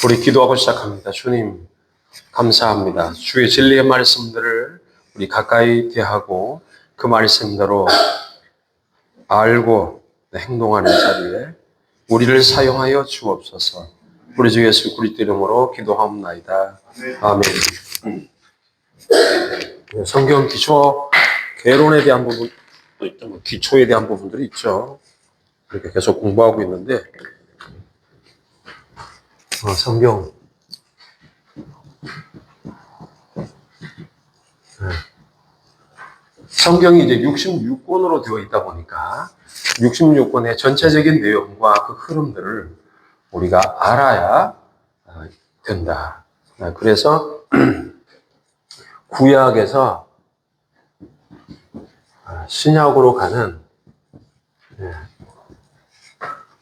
우리 기도하고 시작합니다. 주님, 감사합니다. 주의 진리의 말씀들을 우리 가까이 대하고 그 말씀대로 알고 행동하는 자리에 우리를 사용하여 주옵소서. 우리 주 예수 그리스도 이름으로 기도하옵나이다. 아멘. 성경 기초 개론에 대한 부분, 기초에 대한 부분들이 있죠. 이렇게 계속 공부하고 있는데 성경 성경이 이제 66권으로 되어 있다 보니까 66권의 전체적인 내용과 그 흐름들을 우리가 알아야 된다. 그래서 구약에서 신약으로 가는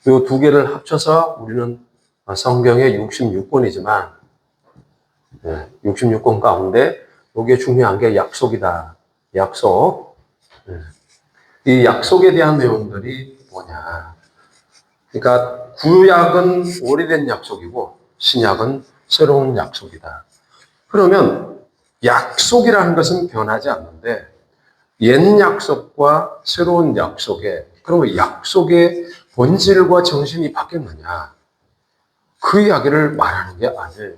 이 두 개를 합쳐서 우리는 성경의 66권이지만 66권 가운데 여기에 중요한 게 약속이다. 약속. 이 약속에 대한 내용들이 뭐냐. 그러니까 구약은 오래된 약속이고 신약은 새로운 약속이다. 그러면 약속이라는 것은 변하지 않는데 옛 약속과 새로운 약속에 그러면 약속의 본질과 정신이 바뀌었느냐. 그 이야기를 말하는 게 아니에요.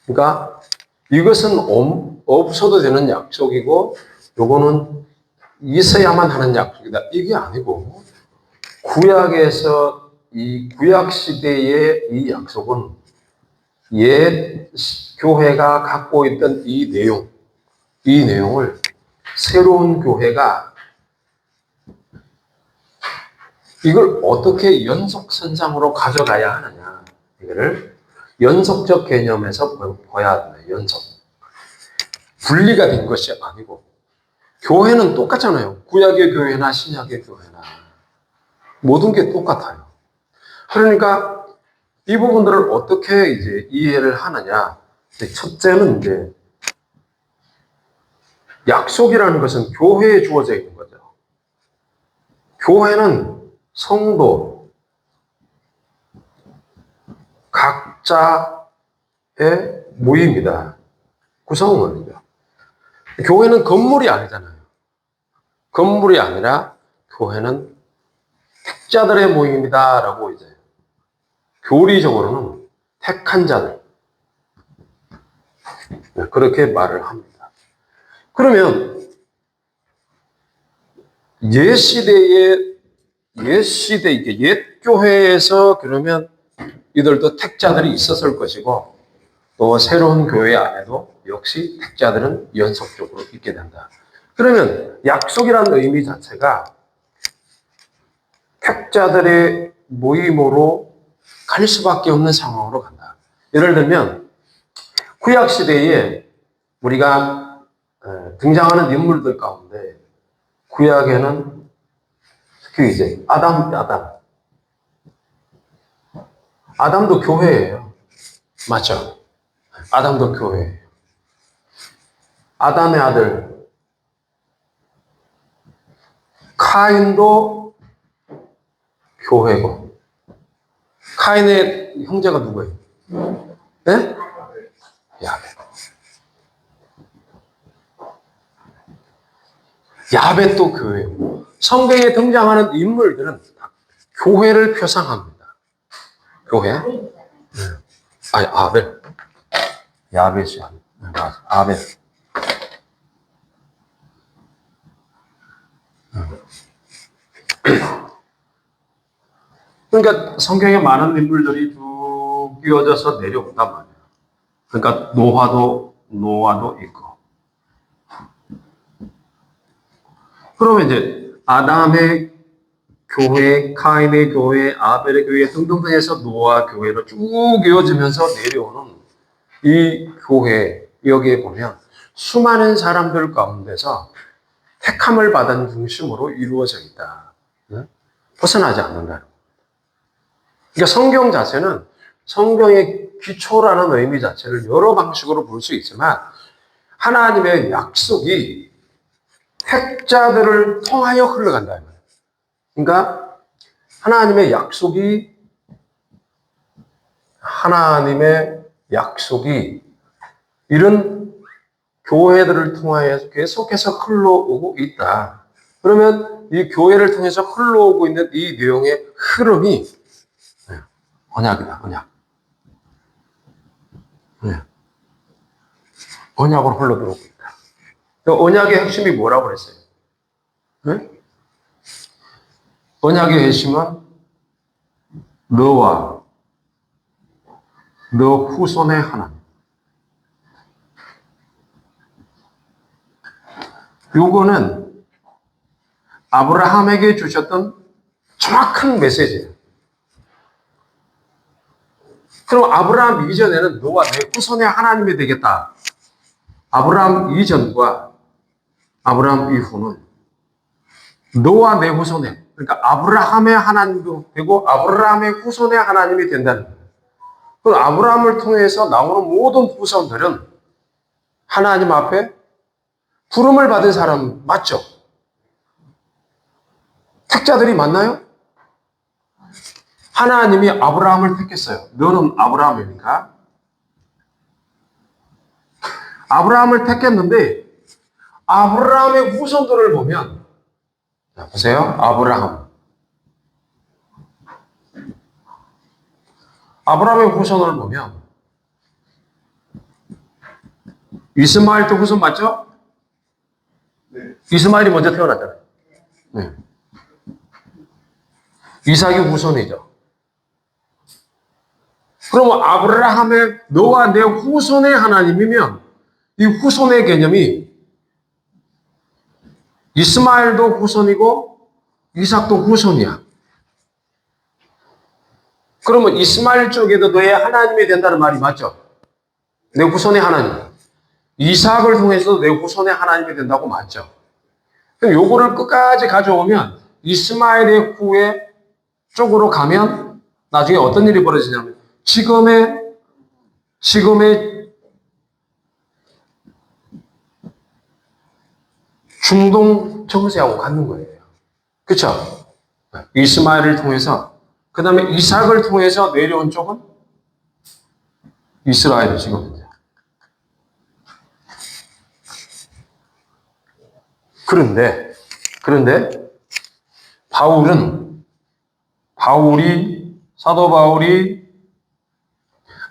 그러니까 이것은 없어도 되는 약속이고 요거는 있어야만 하는 약속이다. 이게 아니고 구약에서 이 구약 시대의 이 약속은 옛 교회가 갖고 있던 이 내용을 새로운 교회가 이걸 어떻게 연속선상으로 가져가야 하느냐. 이거를 연속적 개념에서 봐야 합니다. 연속. 분리가 된 것이 아니고 교회는 똑같잖아요. 구약의 교회나 신약의 교회나 모든 게 똑같아요. 그러니까 이 부분들을 어떻게 이제 이해를 하느냐. 첫째는 이제 약속이라는 것은 교회에 주어져 있는 거죠. 교회는 성도 각자의 모임이다. 구성원이죠. 교회는 건물이 아니잖아요. 건물이 아니라 교회는 택자들의 모임이다라고 이제 교리적으로는 택한 자들 그렇게 말을 합니다. 그러면 옛 교회에서 그러면 이들도 택자들이 있었을 것이고 또 새로운 교회 안에도 역시 택자들은 연속적으로 있게 된다. 그러면 약속이라는 의미 자체가 택자들의 모임으로 갈 수밖에 없는 상황으로 간다. 예를 들면 구약 시대에 우리가 등장하는 인물들 가운데 구약에는 특히 이제 아담도 교회예요. 맞죠? 아담도 교회예요. 아담의 아들 카인도 교회고 카인의 형제가 누구예요? 네? 야벳. 야벳도 교회고 성경에 등장하는 인물들은 다 교회를 표상합니다. 교회? 아니 아벨. 야벳이 아니야. 아벨. 그러니까 성경에 많은 인물들이 쭉 이어져서 내려온단 말이에요. 그러니까 노아도 있고. 그러면 이제 아담의 교회, 카인의 교회, 아벨의 교회 등등 해서 노아 교회로 쭉 이어지면서 내려오는 이 교회 여기에 보면 수많은 사람들 가운데서 택함을 받은 중심으로 이루어져 있다. 벗어나지 않는다는 거예요. 그러니까 성경 자체는 성경의 기초라는 의미 자체를 여러 방식으로 볼 수 있지만 하나님의 약속이 택자들을 통하여 흘러간다. 그러니까 하나님의 약속이 하나님의 약속이 이런 교회들을 통하여 계속해서 흘러오고 있다. 그러면 이 교회를 통해서 흘러오고 있는 이 내용의 흐름이 언약이다, 언약. 언약으로 흘러들어오고 있다. 언약의 핵심이 뭐라고 그랬어요? 네? 언약의 핵심은 너와 너 후손의 하나님. 요거는 아브라함에게 주셨던 정확한 메시지예요. 그럼 아브라함 이전에는 너와 내 후손의 하나님이 되겠다. 아브라함 이전과 아브라함 이후는 너와 내 후손의, 그러니까 아브라함의 하나님도 되고 아브라함의 후손의 하나님이 된다는 거예요. 그럼 아브라함을 통해서 나오는 모든 후손들은 하나님 앞에 부름을 받은 사람 맞죠? 택자들이 맞나요? 하나님이 아브라함을 택했어요. 너는 아브라함이니까. 아브라함을 택했는데 아브라함의 후손들을 보면, 자, 보세요. 아브라함의 후손을 보면 이스마엘도 후손 맞죠? 네. 이스마엘이 먼저 태어났잖아요. 네. 이삭이 후손이죠. 그럼 아브라함의 너와 내 후손의 하나님이면 이 후손의 개념이 이스마엘도 후손이고 이삭도 후손이야. 그러면 이스마엘 쪽에도 너의 하나님이 된다는 말이 맞죠? 내 후손의 하나님. 이삭을 통해서도 내 후손의 하나님이 된다고 맞죠? 그럼 요거를 끝까지 가져오면 이스마엘의 후에 쪽으로 가면 나중에 어떤 일이 벌어지냐면 지금의 중동 정세하고 같는 거예요. 그렇죠? 이스마엘을 통해서 그 다음에 이삭을 통해서 내려온 쪽은 이스라엘이 지금. 그런데 사도 바울이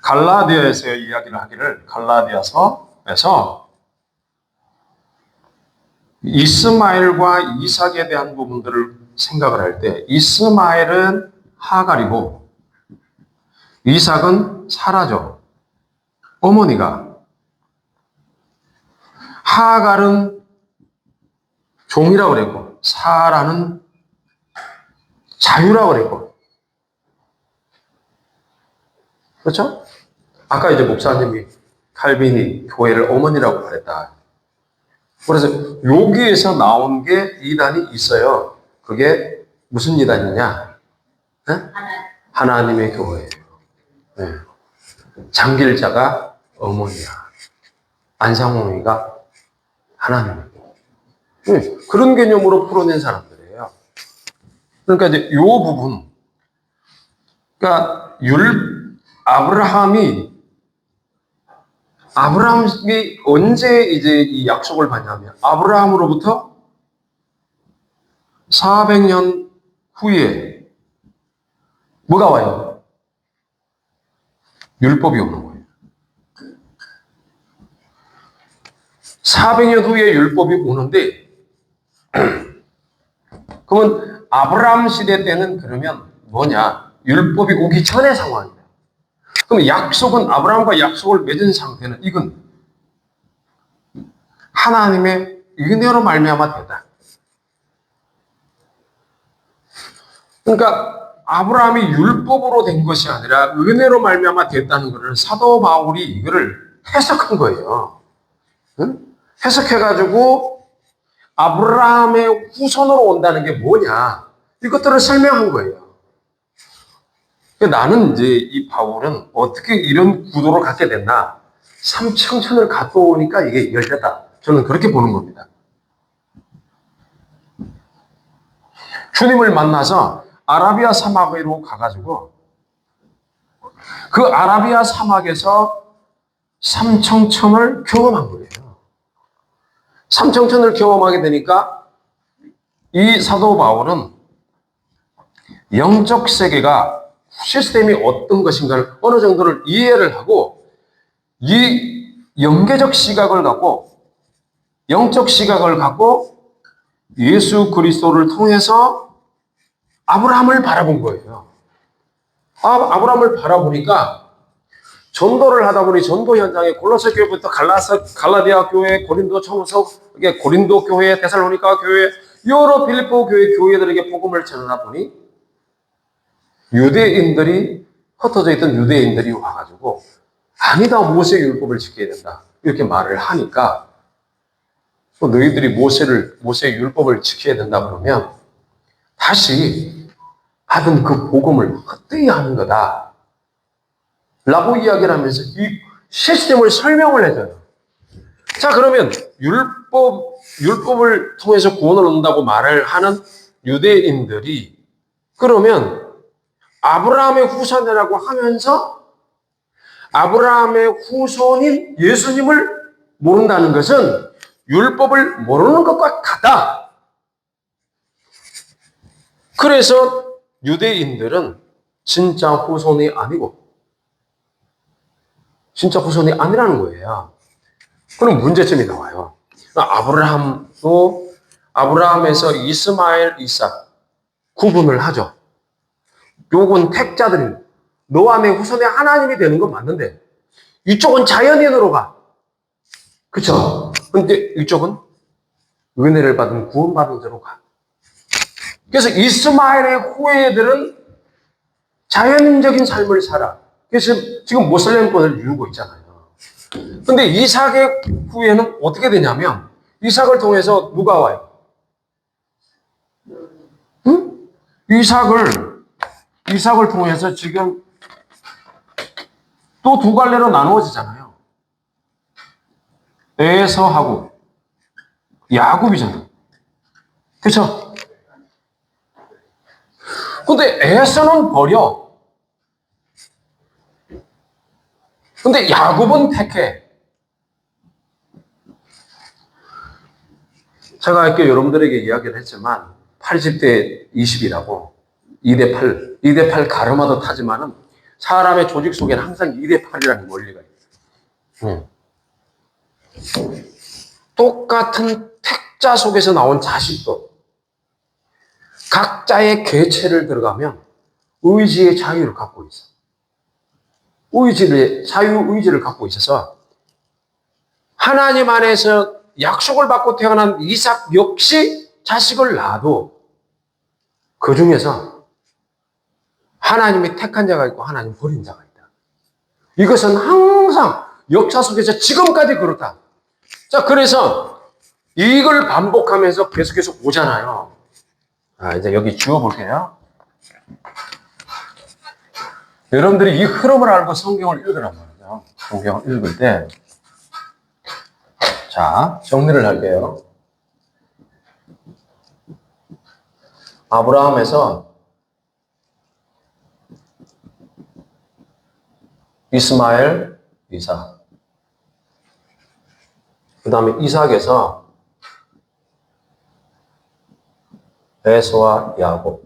갈라디아에서 이야기를 하기를, 갈라디아서에서 이스마엘과 이삭에 대한 부분들을 생각을 할 때 이스마엘은 하갈이고 이삭은 사라죠. 어머니가. 하갈은 종이라고 그랬고 사라는 자유라고 그랬고. 그렇죠? 아까 이제 목사님이 칼빈이 교회를 어머니라고 말했다. 그래서 여기에서 나온 게 이단이 있어요. 그게 무슨 이단이냐? 네? 하나님의 교회예요. 네. 장길자가 어머니야. 안상홍이가 하나님이고. 네. 그런 개념으로 풀어낸 사람들이에요. 그러니까 이제 이 부분, 그러니까 아브라함이 언제 이제 이 약속을 받냐면 아브라함으로부터 400년 후에 뭐가 와요? 율법이 오는 거예요. 400년 후에 율법이 오는데 그러면 아브라함 시대 때는 그러면 뭐냐? 율법이 오기 전의 상황이에요. 그럼 약속은 아브라함과 약속을 맺은 상태는 이건 하나님의 은혜로 말미암아 됐다. 그러니까 아브라함이 율법으로 된 것이 아니라 은혜로 말미암아 됐다는 것을 사도 바울이 이거를 해석한 거예요. 응? 해석해가지고 아브라함의 후손으로 온다는 게 뭐냐? 이것들을 설명한 거예요. 나는 이제 이 바울은 어떻게 이런 구도로 갖게 됐나? 삼청천을 갖고 오니까 이게 열렸다. 저는 그렇게 보는 겁니다. 주님을 만나서 아라비아 사막으로 가가지고 그 아라비아 사막에서 삼청천을 경험한 거예요. 삼청천을 경험하게 되니까 이 사도 바울은 영적 세계가 시스템이 어떤 것인가를 어느 정도를 이해를 하고 이 영계적 시각을 갖고 영적 시각을 갖고 예수 그리스도를 통해서 아브라함을 바라본 거예요. 아브라함을 바라보니까 전도를 하다 보니 전도 현장에 골로새 교회부터 갈라디아 교회, 고린도 청소, 고린도 교회, 데살로니가 교회, 여러 빌립보 교회 교회들에게 복음을 전하다 보니 유대인들이 흩어져 있던 유대인들이 와가지고 아니다, 모세 율법을 지켜야 된다 이렇게 말을 하니까 또 너희들이 모세 율법을 지켜야 된다 그러면 다시 받은 그 복음을 헛되이 하는 거다 라고 이야기를 하면서 이 시스템을 설명을 해줘요. 자, 그러면 율법을 통해서 구원을 얻는다고 말을 하는 유대인들이 그러면 아브라함의 후손이라고 하면서 아브라함의 후손인 예수님을 모른다는 것은 율법을 모르는 것과 같다. 그래서 유대인들은 진짜 후손이 아니고 진짜 후손이 아니라는 거예요. 그럼 문제점이 나와요. 아브라함에서 이스마엘, 이삭 구분을 하죠. 요건 택자들이 너와 내 후손의 하나님이 되는 건 맞는데 이쪽은 자연인으로 가. 그쵸? 근데 이쪽은 은혜를 받은 구원받은 자로 가. 그래서 이스마엘의 후예들은 자연적인 삶을 살아. 그래서 지금 모슬렘권을 이루고 있잖아요. 근데 이삭의 후예는 어떻게 되냐면 이삭을 통해서 누가 와요? 응? 이삭을 통해서 지금 또 두 갈래로 나누어지잖아요. 에서하고 야곱이잖아요. 그렇죠? 근데 에서는 버려. 근데 야곱은 택해. 제가 이렇게 여러분들에게 이야기를 했지만 80대 20이라고 2대 8 가르마도 타지만은 사람의 조직 속에는 항상 2대 8이라는 원리가 있어요. 똑같은 택자 속에서 나온 자식도 각자의 개체를 들어가면 의지의 자유를 갖고 있어. 자유의지를 갖고 있어서 하나님 안에서 약속을 받고 태어난 이삭 역시 자식을 낳아도 그 중에서 하나님이 택한 자가 있고 하나님 버린 자가 있다. 이것은 항상 역사 속에서 지금까지 그렇다. 자, 그래서 이걸 반복하면서 계속해서 오잖아요. 이제 여기 지워볼게요. 여러분들이 이 흐름을 알고 성경을 읽으란 말이죠. 성경을 읽을 때, 자, 정리를 할게요. 아브라함에서 이스마엘, 이삭. 그 다음에 이삭에서 에서와 야곱.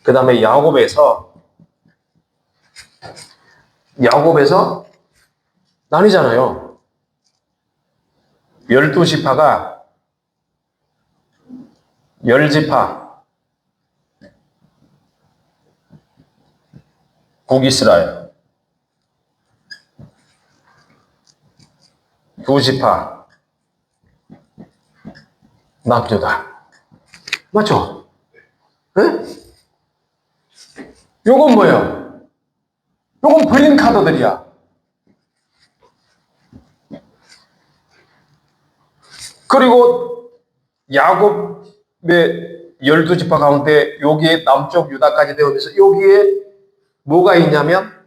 그 다음에 야곱에서 나뉘잖아요. 12지파가 10지파, 북이스라엘, 2지파, 남유다. 맞죠? 네? 요건 뭐예요? 요건 그린 카드들이야. 그리고 야곱의 12지파 가운데 여기에 남쪽 유다까지 되어면서 여기에 뭐가 있냐면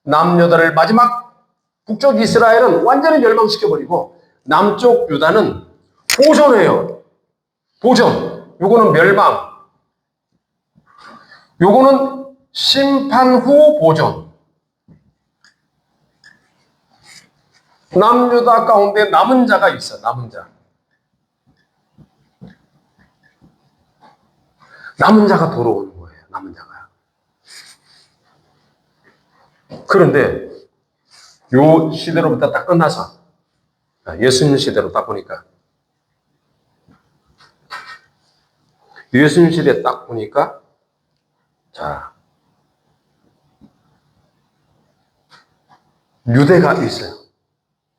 남유다를 마지막 북쪽 이스라엘은 완전히 멸망시켜버리고 남쪽 유다는 보존해요. 보존. 요거는 멸망. 요거는 심판 후 보존. 남유다 가운데 남은 자가 있어. 남은 자. 남은 자가 돌아오는 거예요. 남은 자가. 그런데 요 시대로부터 딱 끝나서 예수님 시대로 딱 보니까 예수님 시대 딱 보니까 자 유대가 있어요.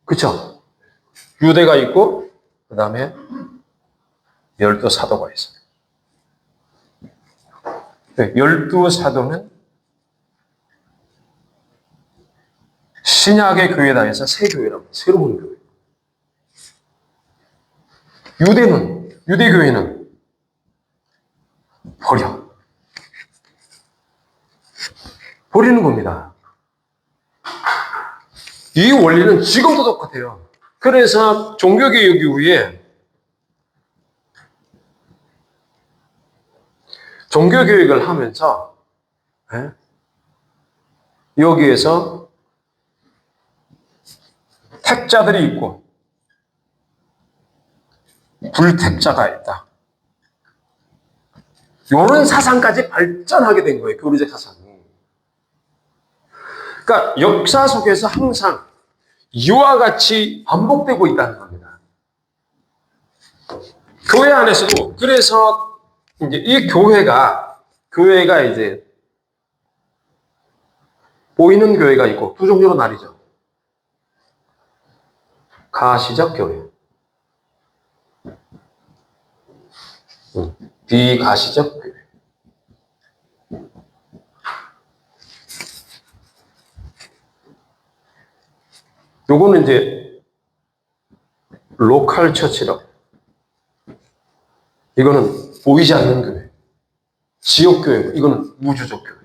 그쵸? 유대가 있고 그 다음에 12사도가 있어요. 12사도는 신약의 교회당에서 새 교회라고 새로운 교회. 유대교회는 버리는 겁니다. 이 원리는 지금도 똑같아요. 그래서 종교개혁 이후에 종교교육을 하면서 여기에서 택자들이 있고 불택자가 있다. 이런 사상까지 발전하게 된 거예요. 교리적 사상이. 그러니까 역사 속에서 항상 이와 같이 반복되고 있다는 겁니다. 교회 안에서도 그래서 이제 이 교회가 이제 보이는 교회가 있고 두 종류로 나뉘죠. 가시적 교회, 비가시적 교회. 요거는 이제 로컬 처치라고. 이거는 보이지 않는 교회. 지역 교회고 이거는 우주적 교회.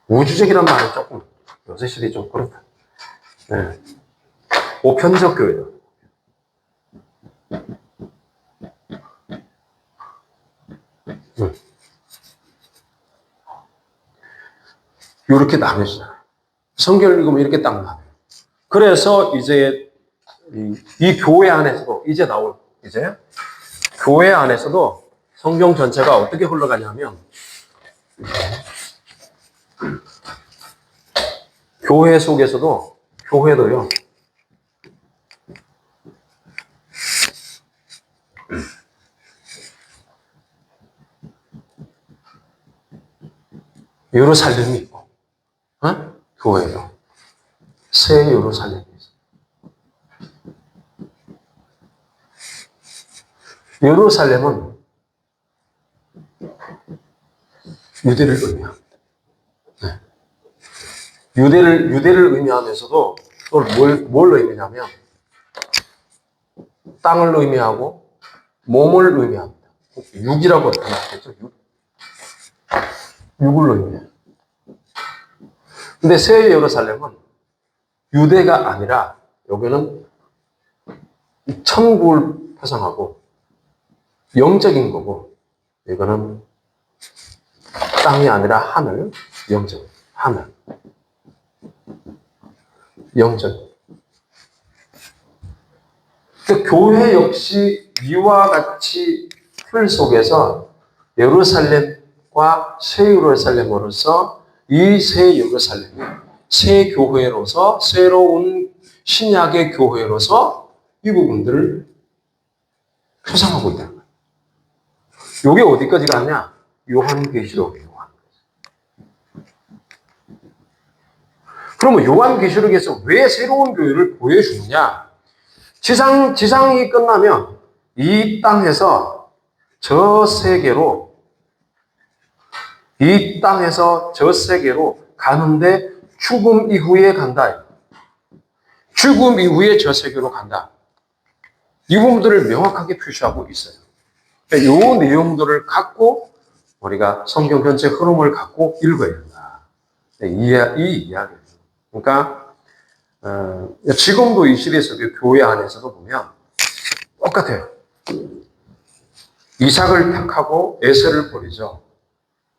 우주적이란 말은 조금 요새 시대에 좀 그렇다. 네. 보편적 교회다. 이렇게 나뉘어지잖아요. 성경을 읽으면 이렇게 딱 나뉘어요. 그래서 이제 이 교회 안에서도 이제 나올 이제 교회 안에서도 성경 전체가 어떻게 흘러가냐면 교회 속에서도 교회도요. 예루살렘이 있고, 교회도 새 예루살렘이 있어요. 예루살렘은 유대를 의미합니다. 네. 유대를 의미하면서도 또 뭘 의미냐면 땅을 의미하고 몸을 의미합니다. 육이라고 표현하겠죠. 육을 의미해요. 근데 새 예루살렘은 유대가 아니라 여기는 천국을 표상하고 영적인 거고 이거는 땅이 아니라 하늘, 영적, 하늘, 영적. 그러니까 교회 역시 이와 같이 틀 속에서 예루살렘과 새 예루살렘으로서 이 새 예루살렘이 새 교회로서 새로운 신약의 교회로서 이 부분들을 표상하고 있다는 거예요. 이게 어디까지 가냐? 요한계시록이에요. 그러면 요한계시록에서 왜 새로운 교회를 보여주느냐? 지상이 끝나면 이 땅에서 저 세계로 가는데 죽음 이후에 간다. 죽음 이후에 저 세계로 간다. 이 부분들을 명확하게 표시하고 있어요. 이 내용들을 갖고 우리가 성경 전체 흐름을 갖고 읽어야 된다. 이 이야기예요. 그러니까 지금도 이 시대에서도 교회 안에서도 보면 똑같아요. 이삭을 택하고 에서를 버리죠.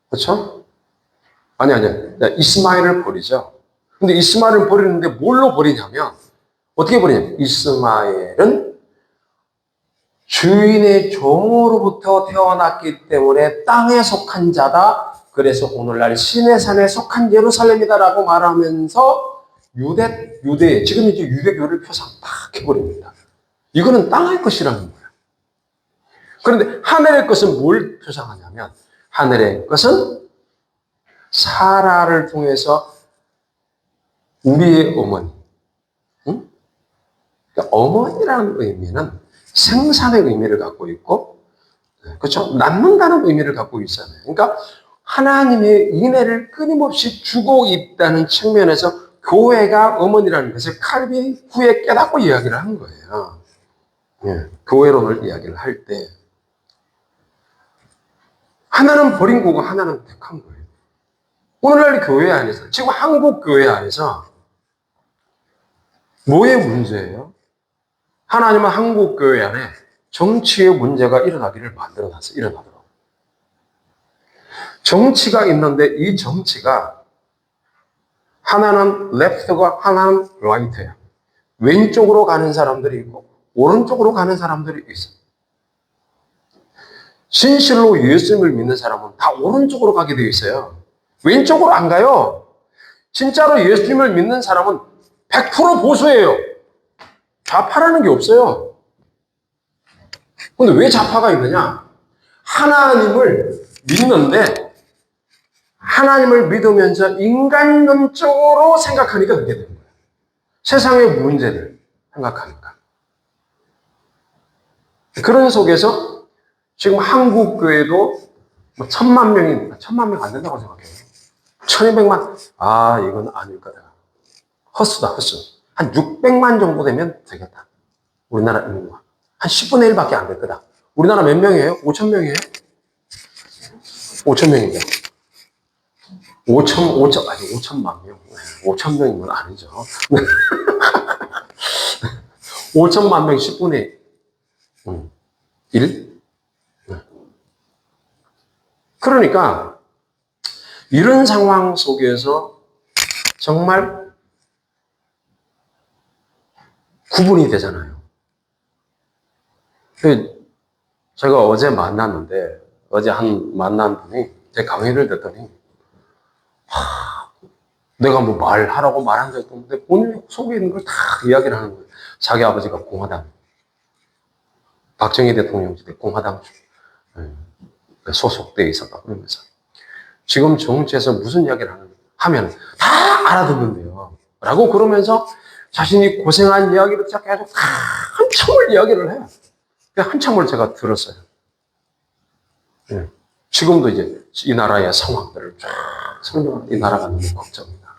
그렇죠? 아니, 이스마엘을 버리죠. 근데 이스마엘을 버리는데 뭘로 버리냐면, 어떻게 버리냐면, 이스마엘은 주인의 종으로부터 태어났기 때문에 땅에 속한 자다. 그래서 오늘날 시내산에 속한 예루살렘이다라고 말하면서 유대, 지금 이제 유대교를 표상 딱 해버립니다. 이거는 땅의 것이라는 거예요. 그런데 하늘의 것은 뭘 표상하냐면, 하늘의 것은 사라를 통해서 우리의 어머니, 응? 그러니까 어머니라는 의미는 생산의 의미를 갖고 있고, 그렇죠? 낳는다는 의미를 갖고 있잖아요. 그러니까 하나님의 인애를 끊임없이 주고 있다는 측면에서 교회가 어머니라는 것을 칼빈 후에 깨닫고 이야기를 한 거예요. 교회론을 이야기를 할 때 하나는 버린 거고 하나는 택한 거예요. 오늘날 교회 안에서, 지금 한국 교회 안에서 뭐의 문제예요? 하나님은 한국 교회 안에 정치의 문제가 일어나기를 만들어놨어요. 일어나도록. 정치가 있는데 이 정치가 하나는 레프트가 하나는 라이트예요. 왼쪽으로 가는 사람들이 있고 오른쪽으로 가는 사람들이 있어요. 진실로 예수님을 믿는 사람은 다 오른쪽으로 가게 되어 있어요. 왼쪽으로 안 가요. 진짜로 예수님을 믿는 사람은 100% 보수예요. 좌파라는 게 없어요. 근데 왜 좌파가 있느냐? 하나님을 믿는데 하나님을 믿으면서 인간론적으로 생각하니까 그렇게 되는 거예요. 세상의 문제를 생각하니까. 그런 속에서 지금 한국 교회도 뭐 1000만 명 안 된다고 생각해요. 1200만, 이건 아닐 거다. 헛수다, 헛수. 한 600만 정도 되면 되겠다. 우리나라 인구가. 한 10분의 1밖에 안 될 거다. 우리나라 몇 명이에요? 5,000명이에요? 5,000명이죠. 5천만 명. 5,000명이면 아니죠. 5천만 명 10분의 1? 그러니까, 이런 상황 속에서 정말 구분이 되잖아요. 제가 어제 만났는데, 어제 만난 분이 제 강의를 듣더니, 내가 뭐 말하라고 말한 적도 없는데, 본인 속에 있는 걸 다 이야기를 하는 거예요. 자기 아버지가 공화당, 박정희 대통령 시대 공화당 소속돼 있었다. 그러면서. 지금 정치에서 무슨 이야기를 하면 다 알아듣는데요. 라고 그러면서 자신이 고생한 이야기를 계속 한참을 이야기를 해요. 한참을 제가 들었어요. 지금도 이제 이 나라의 상황들을 쫙 설명하는 이 나라가 너무 걱정이다.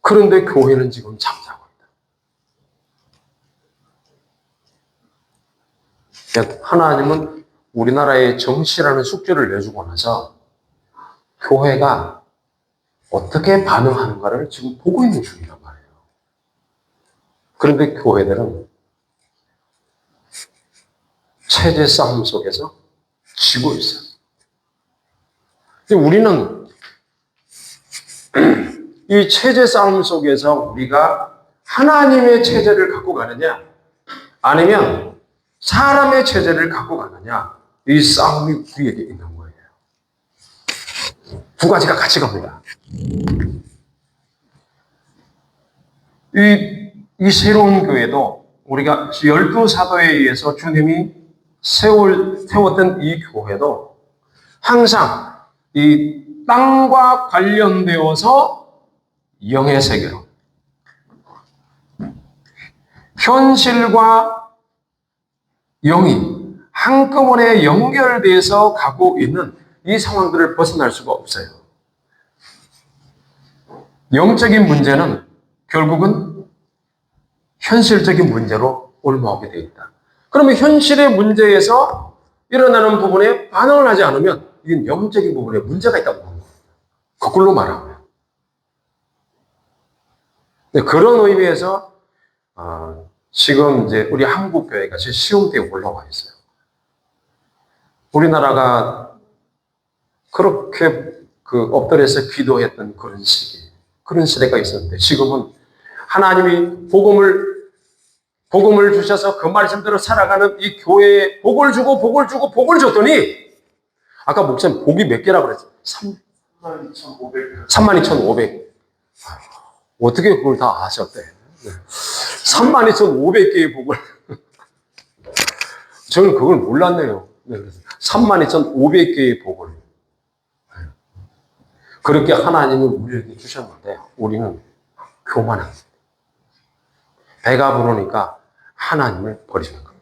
그런데 교회는 지금 잠자고 있다. 하나님은 우리나라의 정치라는 숙제를 내주고 나서 교회가 어떻게 반응하는가를 지금 보고 있는 중이란 말이에요. 그런데 교회들은 체제 싸움 속에서 지고 있어요. 우리는 이 체제 싸움 속에서 우리가 하나님의 체제를 갖고 가느냐, 아니면 사람의 체제를 갖고 가느냐, 이 싸움이 우리에게 있는 거예요. 두 가지가 같이 갑니다. 이 새로운 교회도 우리가 12사도에 의해서 주님이 세웠던 이 교회도 항상 이 땅과 관련되어서 영의 세계로, 현실과 영이 한꺼번에 연결돼서 가고 있는 이 상황들을 벗어날 수가 없어요. 영적인 문제는 결국은 현실적인 문제로 올라오게 되어 있다. 그러면 현실의 문제에서 일어나는 부분에 반응을 하지 않으면 이건 영적인 부분에 문제가 있다고 보는 거예요. 거꾸로 말하면. 그런 의미에서 지금 이제 우리 한국 교회가 시험대에 올라와 있어요. 우리나라가 그렇게 엎드려서 기도했던 그런 시대가 있었는데, 지금은 하나님이 복음을 주셔서 그 말씀대로 살아가는 이 교회에 복을 주고 복을 줬더니, 아까 목사님 복이 몇 개라고 그랬어요? 32,500. 어떻게 그걸 다 아셨대? 32,500개의 복을. 저는 그걸 몰랐네요. 그래서 32,500개의 복을. 그렇게 하나님은 우리에게 주셨는데, 우리는 교만합니다. 배가 부르니까 하나님을 버리는 겁니다.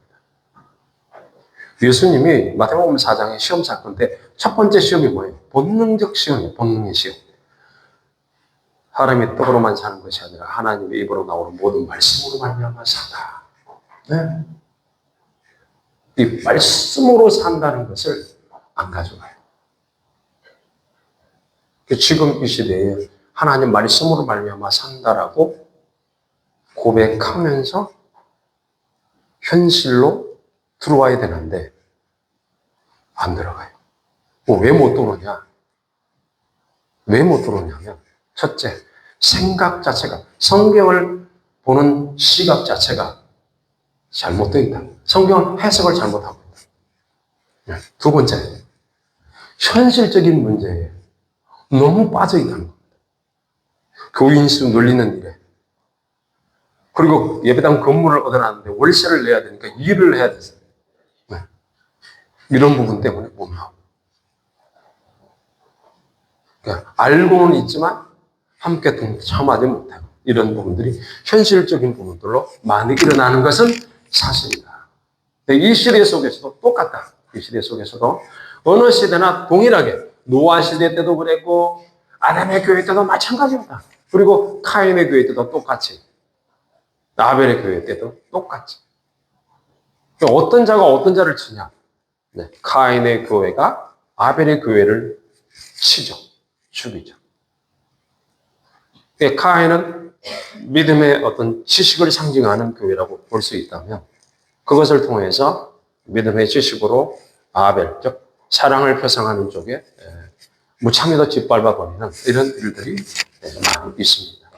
예수님이 마태복음 4장의 시험 사건 때 첫 번째 시험이 뭐예요? 본능적 시험이에요. 본능의 시험. 사람이 떡으로만 사는 것이 아니라 하나님의 입으로 나오는 모든 말씀으로 말미암아 산다. 네. 이 말씀으로 산다는 것을 안 가져가요. 지금 이 시대에 하나님 말씀으로 말미암아 산다라고 고백하면서 현실로 들어와야 되는데 안 들어가요. 왜 못 들어오냐? 왜 못 들어오냐면, 첫째, 생각 자체가, 성경을 보는 시각 자체가 잘못되어 있다. 성경 해석을 잘못하고 있다. 두 번째, 현실적인 문제에 너무 빠져 있다는 겁니다. 교인 수 늘리는 일에, 그리고 예배당 건물을 얻어놨는데 월세를 내야 되니까 일을 해야 돼서, 이런 부분 때문에 못 나오고, 그러니까 알고는 있지만 함께 동참하지 못하고, 이런 부분들이 현실적인 부분들로 많이 일어나는 것은 사실이다. 이 시대 속에서도 똑같다. 이 시대 속에서도 어느 시대나 동일하게, 노아 시대 때도 그랬고 아담의 교회 때도 마찬가지입니다. 그리고 카인의 교회 때도 똑같이, 아벨의 교회 때도 똑같이. 어떤 자가 어떤 자를 치냐? 카인의 교회가 아벨의 교회를 치죠. 죽이죠. 카인은 믿음의 어떤 지식을 상징하는 교회라고 볼 수 있다면, 그것을 통해서 믿음의 지식으로 아벨, 즉 사랑을 표상하는 쪽에 무참히도 짓밟아버리는 이런 일들이 많이 있습니다.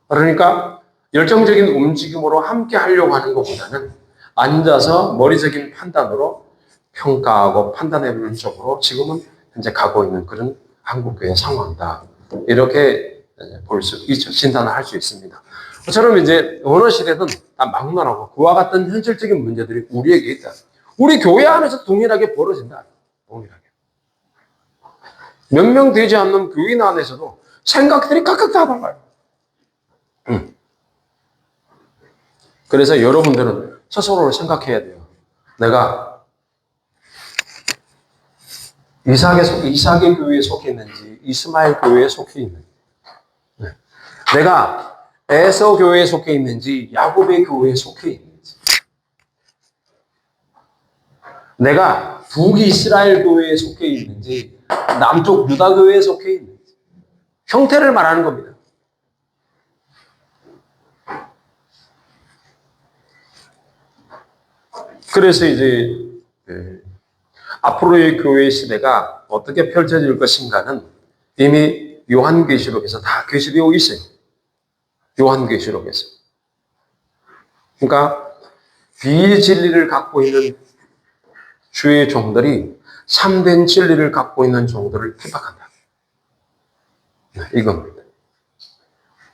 그러니까 열정적인 움직임으로 함께 하려고 하는 것보다는 앉아서 머리적인 판단으로 평가하고 판단해보는 쪽으로 지금은 현재 가고 있는 그런 한국교회 상황이다. 이렇게 볼 수 있죠. 진단을 할 수 있습니다. 저처럼 이제 어느 시대든 다 막론하고 그와 같은 현실적인 문제들이 우리에게 있다. 우리 교회 안에서 동일하게 벌어진다. 동일하게. 몇 명 되지 않는 교인 안에서도 생각들이 각각 다 달라요. 그래서 여러분들은 스스로를 생각해야 돼요. 내가 이삭의 교회에 속해 있는지, 이스마엘 교회에 속해 있는지, 내가 에서 교회에 속해 있는지, 야곱의 교회에 속해 있는지, 내가 북이스라엘 교회에 속해 있는지, 남쪽 유다 교회에 속해 있는지, 형태를 말하는 겁니다. 그래서 이제 앞으로의 교회 시대가 어떻게 펼쳐질 것인가는 이미 요한계시록에서 다 계시되어 있어요. 요한계시록에서. 그러니까 비진리를 갖고 있는 주의 종들이 참된 진리를 갖고 있는 종들을 핍박한다. 이겁니다.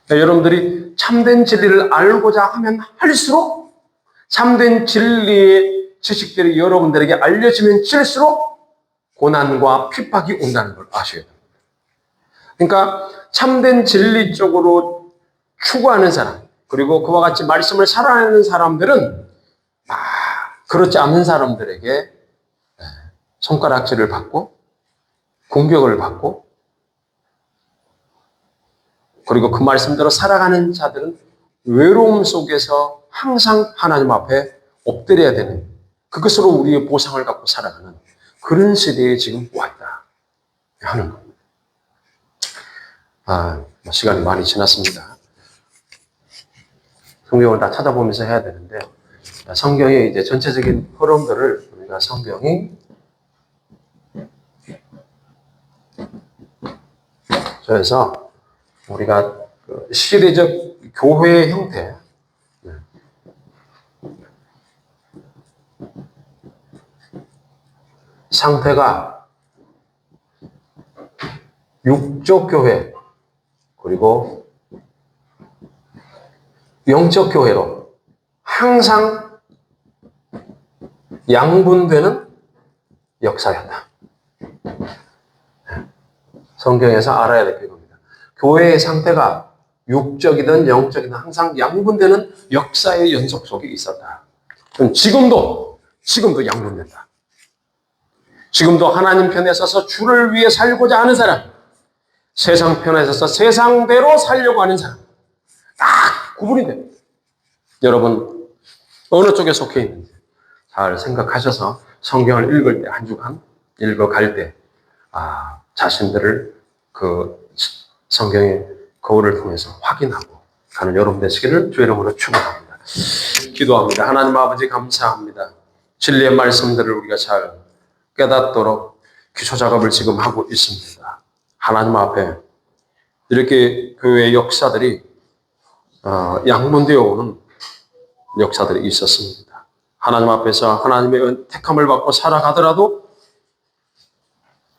여러분들이 참된 진리를 알고자 하면 할수록, 참된 진리의 지식들이 여러분들에게 알려지면 질수록 고난과 핍박이 온다는 걸 아셔야 됩니다. 그러니까 참된 진리 쪽으로 추구하는 사람, 그리고 그와 같이 말씀을 살아내는 사람들은 그렇지 않은 사람들에게 손가락질을 받고 공격을 받고, 그리고 그 말씀대로 살아가는 자들은 외로움 속에서 항상 하나님 앞에 엎드려야 되는, 그것으로 우리의 보상을 갖고 살아가는 그런 시대에 지금 와 있다 하는 겁니다. 시간이 많이 지났습니다. 성경을 다 찾아보면서 해야 되는데, 성경의 이제 전체적인 흐름들을 우리가 성경이 그래서 우리가 그 시대적 교회의 형태, 상태가 육적 교회 그리고 영적 교회로 항상 양분되는 역사였다. 성경에서 알아야 될 게 겁니다. 교회의 상태가 육적이든 영적이든 항상 양분되는 역사의 연속 속에 있었다. 지금도 양분된다. 지금도 하나님 편에 서서 주를 위해 살고자 하는 사람, 세상 편에 서서 세상대로 살려고 하는 사람, 딱 구분이 됩니다. 여러분 어느 쪽에 속해 있는지 잘 생각하셔서 성경을 읽을 때, 한 주간 읽어갈 때 자신들을 그 성경의 거울을 통해서 확인하고 가는 여러분 되시기를 주의 이름으로 축원합니다. 기도합니다. 하나님 아버지 감사합니다. 진리의 말씀들을 우리가 잘 깨닫도록 기초 작업을 지금 하고 있습니다. 하나님 앞에 이렇게 교회의 역사들이 양분되어 오는 역사들이 있었습니다. 하나님 앞에서 하나님의 택함을 받고 살아가더라도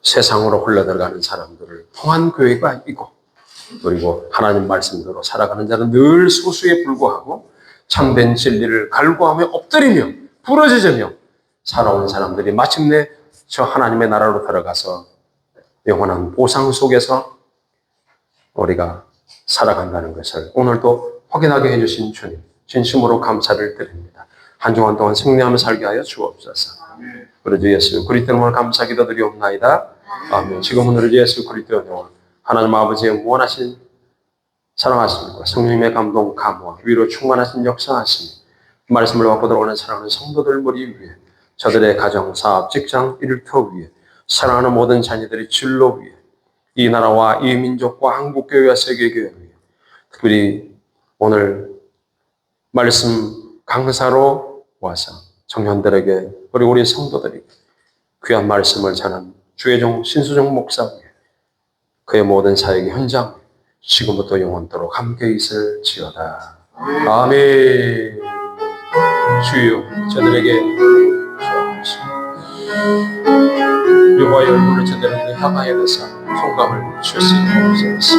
세상으로 흘러들어가는 사람들을 통한 교회가 있고, 그리고 하나님 말씀대로 살아가는 자는 늘 소수에 불과하고 참된 진리를 갈구하며 엎드리며 부러지며 살아온 사람들이 마침내 저 하나님의 나라로 들어가서 영원한 보상 속에서 우리가 살아간다는 것을 오늘도 확인하게 해주신 주님, 진심으로 감사를 드립니다. 한 주간 동안 승리하며 살게 하여 주옵소서. 우리 주 예수 그리스도를 감사 기도드리옵나이다. 아멘. 지금은 우리 주 예수 그리스도의 영원 하나님 아버지의 무한하신 사랑하심과 성령님의 감동, 감화, 위로 충만하신 역사하심, 말씀을 받고 들어오는 사랑하는 성도들 머리 위에, 저들의 가정, 사업, 직장, 일터 위에, 사랑하는 모든 자녀들의 진로 위에, 이 나라와 이 민족과 한국교회와 세계교회 위에, 특별히 오늘 말씀 강사로 와서 청년들에게, 그리고 우리 성도들이 귀한 말씀을 전한 주의 종 신수정 목사 위에, 그의 모든 사역의 현장 지금부터 영원토록 함께 있을지어다. 아멘. 주여, 저들에게 여호와의 얼굴을 저들에게 향하여 대사 평강을 주시옵소서.